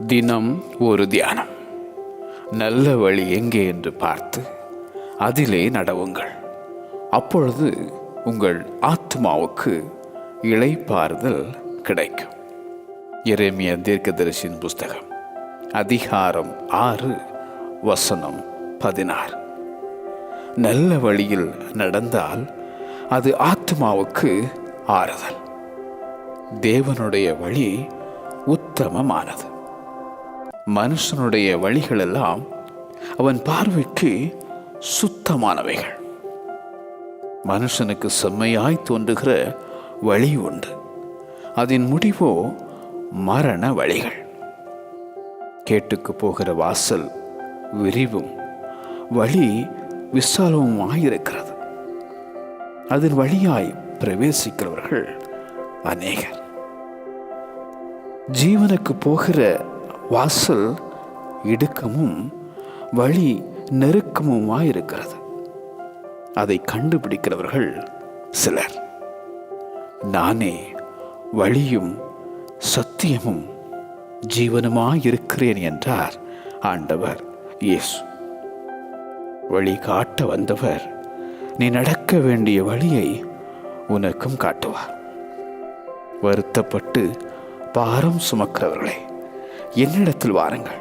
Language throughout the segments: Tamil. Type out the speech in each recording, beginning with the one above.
தினம் ஒரு தியானம். நல்ல வழி எங்கே என்று பார்த்து அதிலே நடவுங்கள். அப்பொழுது உங்கள் ஆத்மாவுக்கு இளைப்பாறுதல் கிடைக்கும். எரேமியா தீர்க்கதரிசியின் புஸ்தகம் அதிகாரம் 6 வசனம் 16. நல்ல வழியில் நடந்தால் அது ஆத்மாவுக்கு ஆறுதல். தேவனுடைய வழி உத்தமமானது. மனுஷனுடைய வழிகளெல்லாம் அவன் பார்வைக்கு சுத்தமானவைகள். மனுஷனுக்கு செம்மையாய் தோன்றுகிற வழி உண்டு, அதன் முடிவோ மரண வழிகள். கேட்டுக்கு போகிற வாசல் விரிவும் வழி விசாலமுமாயிருக்கிறது, அதன் வழியாய் பிரவேசிக்கிறவர்கள் அநேகர். ஜீவனுக்கு போகிற வாசல் இடுக்கமும் வழி நெருக்கமுமாயிருக்கிறது, அதை கண்டுபிடிக்கிறவர்கள் சிலர். நானே வழியும் சத்தியமும் ஜீவனுமாயிருக்கிறேன் என்றார் ஆண்டவர் இயேசு. வழி காட்ட வந்தவர் நீ நடக்க வேண்டிய வழியை உனக்கும் காட்டுவார். வருத்தப்பட்டு பாரம் சுமக்கிறவர்களே, என்னிடத்தில் வாருங்கள்,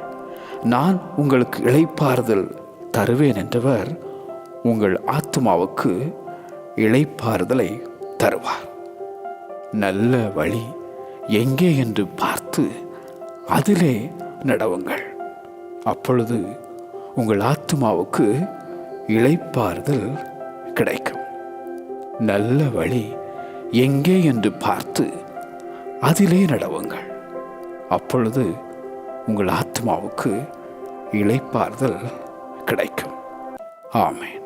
நான் உங்களுக்கு இளைப்பாறுதல் தருவேன் என்றவர் உங்கள் ஆத்மாவுக்கு இளைப்பாறுதலை தருவார். நல்ல வழி எங்கே என்று பார்த்து அதிலே நடவுங்கள். அப்பொழுது உங்கள் ஆத்மாவுக்கு இளைப்பாறுதல் கிடைக்கும். நல்ல வழி எங்கே என்று பார்த்து அதிலே நடவுங்கள். அப்பொழுது உங்கள் ஆத்மாவுக்கு இளைப்பாறுதல் கிடைக்கும். ஆமென்.